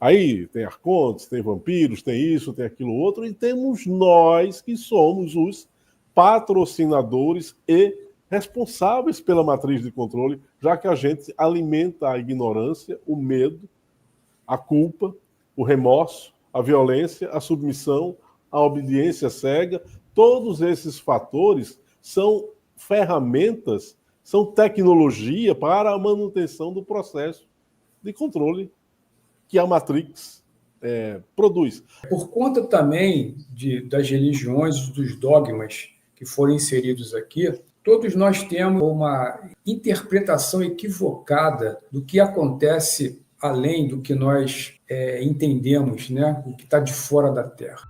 Aí tem arcontes, tem vampiros, tem isso, tem aquilo outro, e temos nós que somos os patrocinadores e responsáveis pela matriz de controle, já que a gente alimenta a ignorância, o medo, a culpa, o remorso, a violência, a submissão, a obediência cega. Todos esses fatores são ferramentas, são tecnologia para a manutenção do processo de controle que a Matrix produz. Por conta também das religiões, dos dogmas que foram inseridos aqui, todos nós temos uma interpretação equivocada do que acontece além do que nós entendemos, né? O que está de fora da Terra.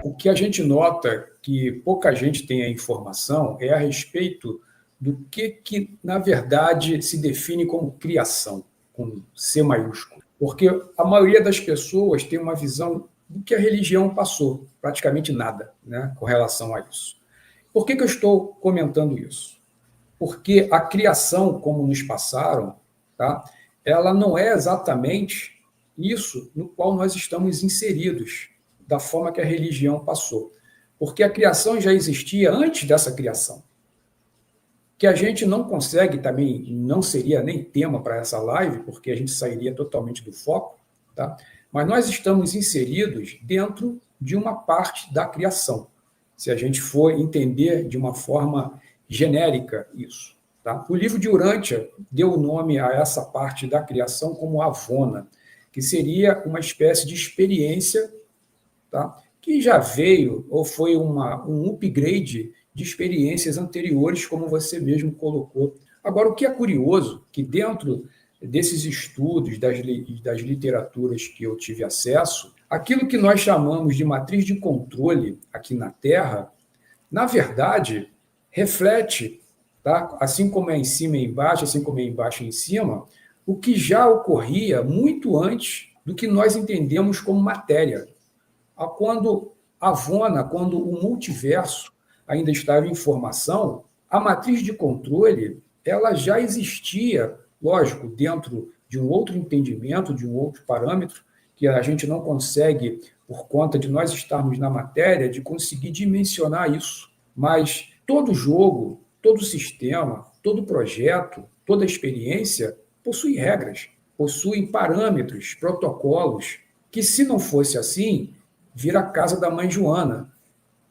O que a gente nota que pouca gente tem a informação é a respeito do que na verdade, se define como criação, com C maiúsculo. Porque a maioria das pessoas tem uma visão do que a religião passou, praticamente nada, né, com relação a isso. Por que eu estou comentando isso? Porque a criação, como nos passaram, tá, ela não é exatamente isso no qual nós estamos inseridos, da forma que a religião passou. Porque a criação já existia antes dessa criação. Que a gente não consegue também, não seria nem tema para essa live, porque a gente sairia totalmente do foco, tá? Mas nós estamos inseridos dentro de uma parte da criação, se a gente for entender de uma forma genérica isso. Tá? O livro de Urântia deu o nome a essa parte da criação como Avona, que seria uma espécie de experiência, tá? Que já veio, ou foi um upgrade de experiências anteriores, como você mesmo colocou. Agora, o que é curioso, que dentro desses estudos, das literaturas que eu tive acesso, aquilo que nós chamamos de matriz de controle aqui na Terra, na verdade, reflete, tá? Assim como é em cima e embaixo, assim como é embaixo e em cima, o que já ocorria muito antes do que nós entendemos como matéria. Quando Avona, quando o multiverso ainda estava em formação, a matriz de controle ela já existia, lógico, dentro de um outro entendimento, de um outro parâmetro, que a gente não consegue, por conta de nós estarmos na matéria, de conseguir dimensionar isso. Mas todo jogo, todo sistema, todo projeto, toda experiência possui regras, possui parâmetros, protocolos, que se não fosse assim, vira a casa da mãe Joana,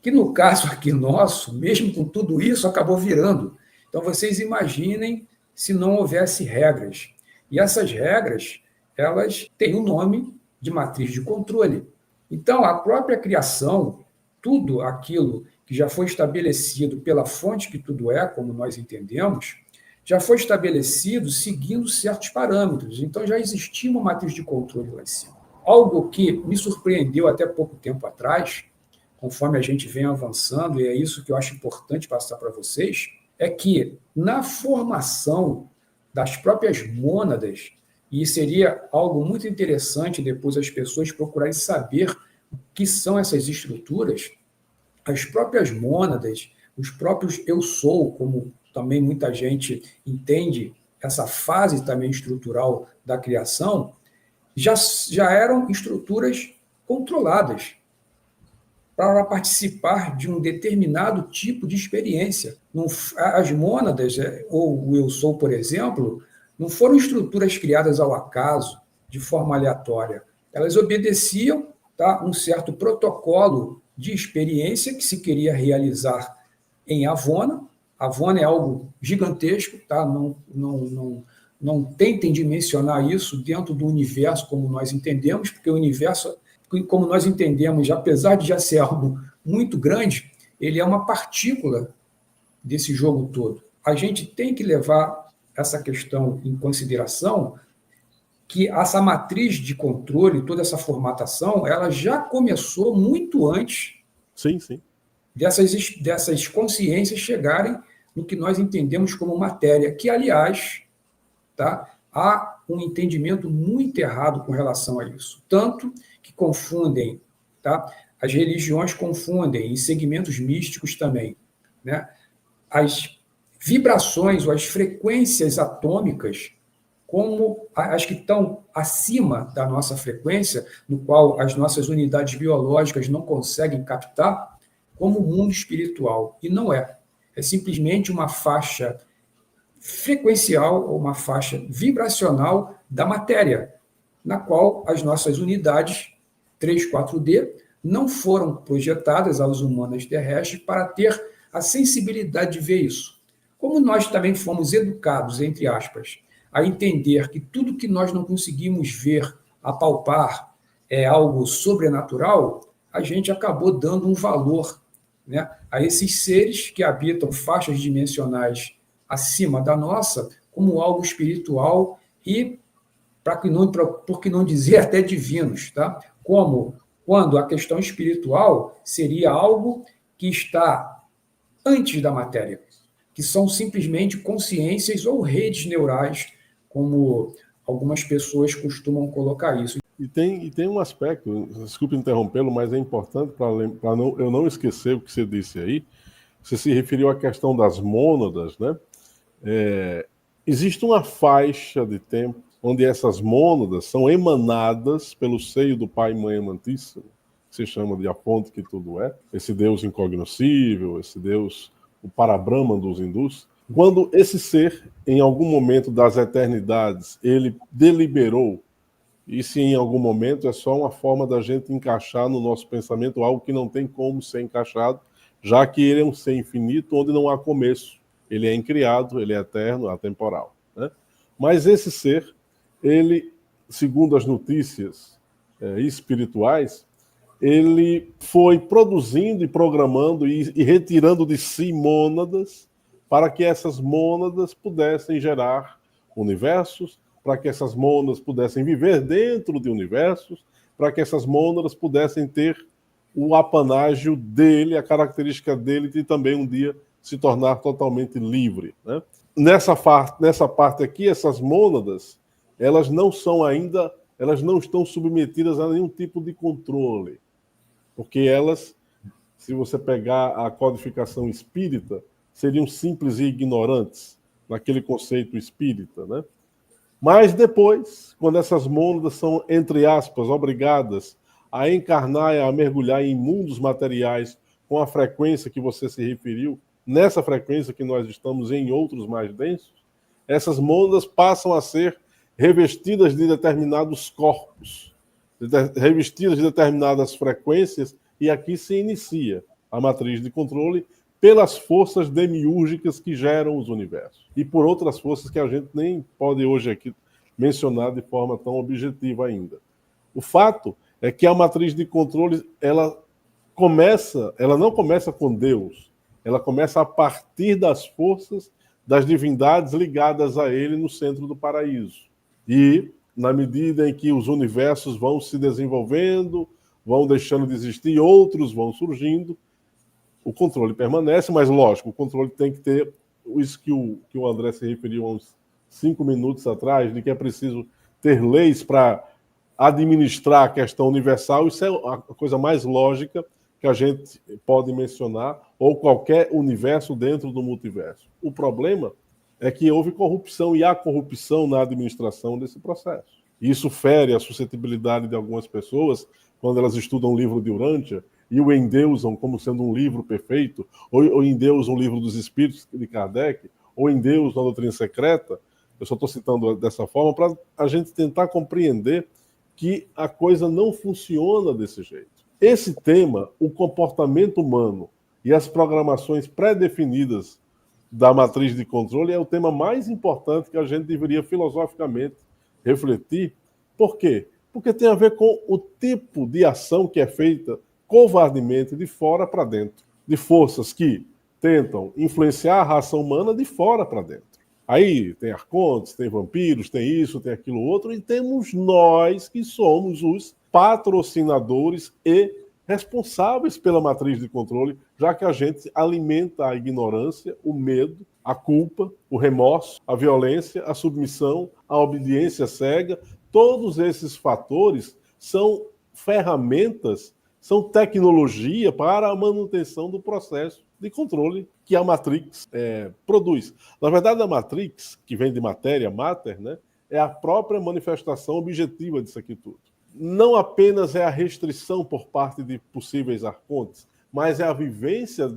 que no caso aqui nosso, mesmo com tudo isso, acabou virando. Então, vocês imaginem se não houvesse regras. E essas regras, elas têm o nome de matriz de controle. Então, a própria criação, tudo aquilo que já foi estabelecido pela fonte que tudo é, como nós entendemos, já foi estabelecido seguindo certos parâmetros. Então, já existia uma matriz de controle lá em cima. Algo que me surpreendeu até pouco tempo atrás, conforme a gente vem avançando, e é isso que eu acho importante passar para vocês, é que na formação das próprias mônadas, e seria algo muito interessante depois as pessoas procurarem saber o que são essas estruturas, as próprias mônadas, os próprios eu sou, como também muita gente entende essa fase também estrutural da criação, já eram estruturas controladas para participar de um determinado tipo de experiência. As mônadas, ou o eu sou, por exemplo, não foram estruturas criadas ao acaso, de forma aleatória. Elas obedeciam, tá, um certo protocolo de experiência que se queria realizar em Avona. Avona é algo gigantesco, tá? Não tentem dimensionar isso dentro do universo como nós entendemos, porque o universo, como nós entendemos, apesar de já ser algo muito grande, ele é uma partícula desse jogo todo. A gente tem que levar essa questão em consideração, que essa matriz de controle, toda essa formatação, ela já começou muito antes sim. dessas consciências chegarem no que nós entendemos como matéria, que, aliás, tá, há um entendimento muito errado com relação a isso. Tanto que confundem, tá? As religiões confundem, em segmentos místicos também, né? As vibrações ou as frequências atômicas como as que estão acima da nossa frequência, no qual as nossas unidades biológicas não conseguem captar, como o mundo espiritual. E não é. É simplesmente uma faixa frequencial ou uma faixa vibracional da matéria, na qual as nossas unidades 3, 4D não foram projetadas aos humanos terrestres para ter a sensibilidade de ver isso. Como nós também fomos educados, entre aspas, a entender que tudo que nós não conseguimos ver, apalpar, é algo sobrenatural, a gente acabou dando um valor, né, a esses seres que habitam faixas dimensionais acima da nossa, como algo espiritual e, por que não dizer, até divinos, tá? Como quando a questão espiritual seria algo que está antes da matéria, que são simplesmente consciências ou redes neurais, como algumas pessoas costumam colocar isso. E tem um aspecto, desculpe interrompê-lo, mas é importante para eu não esquecer o que você disse aí. Você se referiu à questão das mônadas, né? Existe uma faixa de tempo onde essas mônadas são emanadas pelo seio do Pai e Mãe Amantíssimo, que se chama de a fonte que tudo é, esse Deus incognoscível, esse Deus, o Parabrahman dos hindus. Quando esse ser, em algum momento das eternidades, ele deliberou, e se em algum momento é só uma forma da gente encaixar no nosso pensamento algo que não tem como ser encaixado, já que ele é um ser infinito onde não há começo. Ele é incriado, ele é eterno, atemporal, né? Mas esse ser, ele, segundo as notícias espirituais, ele foi produzindo e programando e retirando de si mônadas para que essas mônadas pudessem gerar universos, para que essas mônadas pudessem viver dentro de universos, para que essas mônadas pudessem ter o apanágio dele, a característica dele de também um dia se tornar totalmente livre, né? Nessa parte aqui, essas mônadas, elas não estão submetidas a nenhum tipo de controle, porque elas, se você pegar a codificação espírita, seriam simples e ignorantes naquele conceito espírita, né? Mas depois, quando essas mônadas são, entre aspas, obrigadas a encarnar e a mergulhar em mundos materiais com a frequência que você se referiu, nessa frequência que nós estamos em outros mais densos, essas mônadas passam a ser revestidas de determinados corpos, revestidas de determinadas frequências, e aqui se inicia a matriz de controle pelas forças demiúrgicas que geram os universos e por outras forças que a gente nem pode hoje aqui mencionar de forma tão objetiva ainda. O fato é que a matriz de controle, ela não começa com Deus, ela começa a partir das forças das divindades ligadas a ele no centro do paraíso. E, na medida em que os universos vão se desenvolvendo, vão deixando de existir, outros vão surgindo, o controle permanece, mas, lógico, o controle tem que ter isso que o André se referiu há uns 5 minutos atrás, de que é preciso ter leis para administrar a questão universal. Isso é a coisa mais lógica que a gente pode mencionar, ou qualquer universo dentro do multiverso. O problema é que houve corrupção, e há corrupção na administração desse processo. Isso fere a suscetibilidade de algumas pessoas quando elas estudam o livro de Urântia e o endeusam como sendo um livro perfeito, ou endeusam o livro dos Espíritos de Kardec, ou endeusam a doutrina secreta. Eu só estou citando dessa forma para a gente tentar compreender que a coisa não funciona desse jeito. Esse tema, o comportamento humano e as programações pré-definidas da matriz de controle, é o tema mais importante que a gente deveria filosoficamente refletir. Por quê? Porque tem a ver com o tipo de ação que é feita covardemente de fora para dentro, de forças que tentam influenciar a raça humana de fora para dentro. Aí tem arcontes, tem vampiros, tem isso, tem aquilo outro, e temos nós que somos os patrocinadores e responsáveis pela matriz de controle, já que a gente alimenta a ignorância, o medo, a culpa, o remorso, a violência, a submissão, a obediência cega. Todos esses fatores são ferramentas, são tecnologia para a manutenção do processo de controle que a Matrix produz. Na verdade, a Matrix, que vem de matéria, matter, né, é a própria manifestação objetiva disso aqui tudo. Não apenas é a restrição por parte de possíveis arcontes, mas é a vivência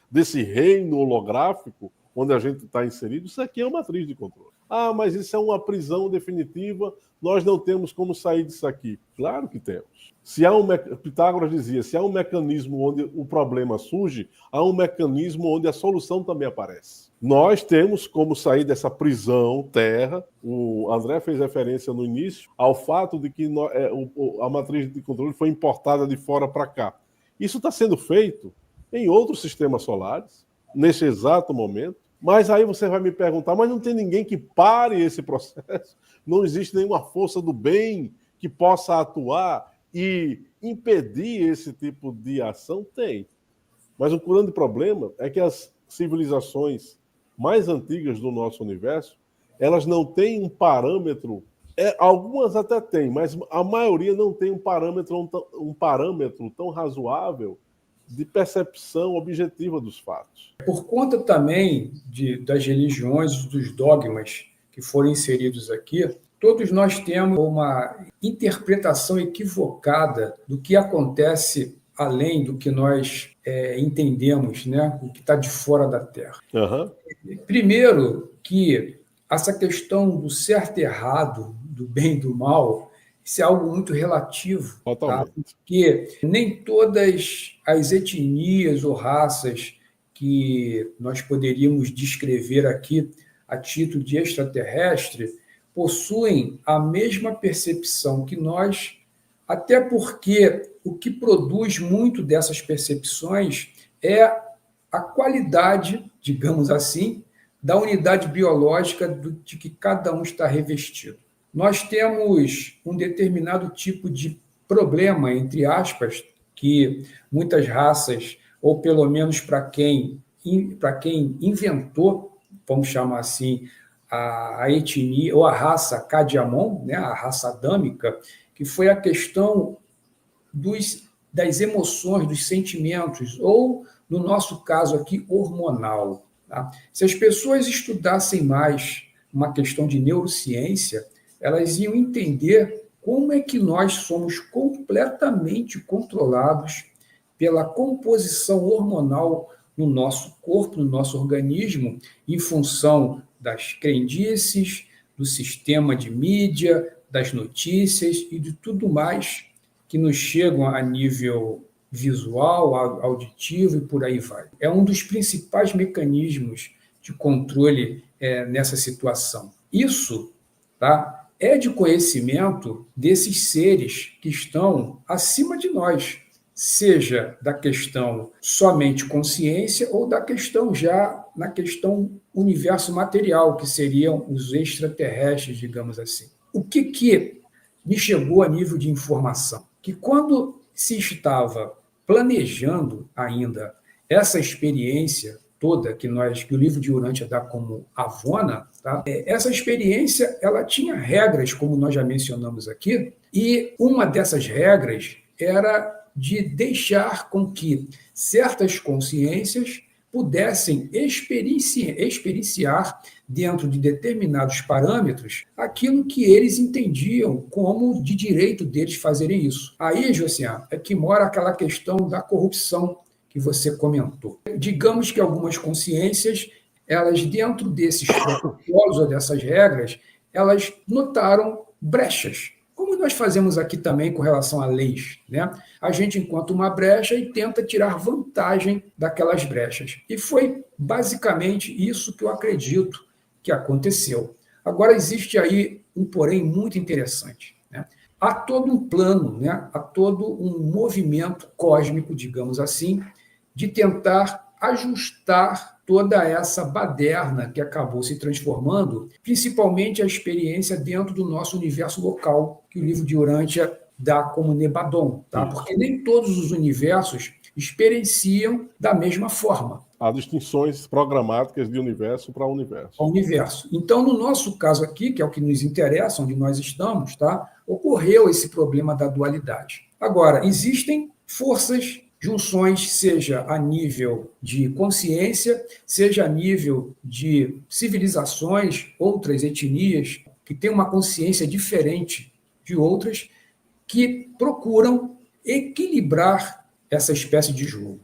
desse reino holográfico onde a gente está inserido. Isso aqui é uma matriz de controle. Ah, mas isso é uma prisão definitiva, nós não temos como sair disso aqui. Claro que temos. Pitágoras dizia, se há um mecanismo onde o problema surge, há um mecanismo onde a solução também aparece. Nós temos como sair dessa prisão terra. O André fez referência no início ao fato de que a matriz de controle foi importada de fora para cá. Isso está sendo feito em outros sistemas solares, nesse exato momento. Mas aí você vai me perguntar, mas não tem ninguém que pare esse processo? Não existe nenhuma força do bem que possa atuar e impedir esse tipo de ação? Tem. Mas o grande problema é que as civilizações mais antigas do nosso universo, elas não têm um parâmetro, algumas até têm, mas a maioria não tem um parâmetro tão razoável de percepção objetiva dos fatos. Por conta também das religiões, dos dogmas que foram inseridos aqui, todos nós temos uma interpretação equivocada do que acontece além do que nós entendemos, né? O que está de fora da Terra. Uhum. Primeiro, que essa questão do certo e errado, do bem e do mal, isso é algo muito relativo. Tá? Porque nem todas as etnias ou raças que nós poderíamos descrever aqui a título de extraterrestre possuem a mesma percepção que nós, até porque o que produz muito dessas percepções é a qualidade, digamos assim, da unidade biológica de que cada um está revestido. Nós temos um determinado tipo de problema, entre aspas, que muitas raças, ou pelo menos para quem inventou, vamos chamar assim, a etnia, ou a raça Cadiamon, né, a raça adâmica, que foi a questão das emoções, dos sentimentos, ou, no nosso caso aqui, hormonal. Tá? Se as pessoas estudassem mais uma questão de neurociência, elas iam entender como é que nós somos completamente controlados pela composição hormonal no nosso corpo, no nosso organismo, em função das crendices, do sistema de mídia, das notícias e de tudo mais que nos chegam a nível visual, auditivo e por aí vai. É um dos principais mecanismos de controle nessa situação. Isso, tá? É de conhecimento desses seres que estão acima de nós, seja da questão somente consciência ou da questão já na questão universo material, que seriam os extraterrestres, digamos assim. O que me chegou a nível de informação? Que quando se estava planejando ainda essa experiência toda que o livro de Urântia dá como Avona, tá? Essa experiência ela tinha regras, como nós já mencionamos aqui, e uma dessas regras era de deixar com que certas consciências pudessem experienciar dentro de determinados parâmetros aquilo que eles entendiam como de direito deles fazerem isso. Aí, Josiane, é que mora aquela questão da corrupção que você comentou. Digamos que algumas consciências, elas dentro desses protocolos ou dessas regras, elas notaram brechas. Como nós fazemos aqui também com relação a leis, né? A gente encontra uma brecha e tenta tirar vantagem daquelas brechas. E foi basicamente isso que eu acredito que aconteceu. Agora, existe aí um porém muito interessante, né? Há todo um plano, né? Há todo um movimento cósmico, digamos assim, de tentar ajustar toda essa baderna que acabou se transformando, principalmente a experiência dentro do nosso universo local, que o livro de Urântia dá como Nebadon, tá? Porque nem todos os universos experienciam da mesma forma. Há distinções programáticas de universo para universo. Universo. Então, no nosso caso aqui, que é o que nos interessa, onde nós estamos, tá? Ocorreu esse problema da dualidade. Agora, existem forças junções, seja a nível de consciência, seja a nível de civilizações, outras etnias, que têm uma consciência diferente de outras, que procuram equilibrar essa espécie de jogo.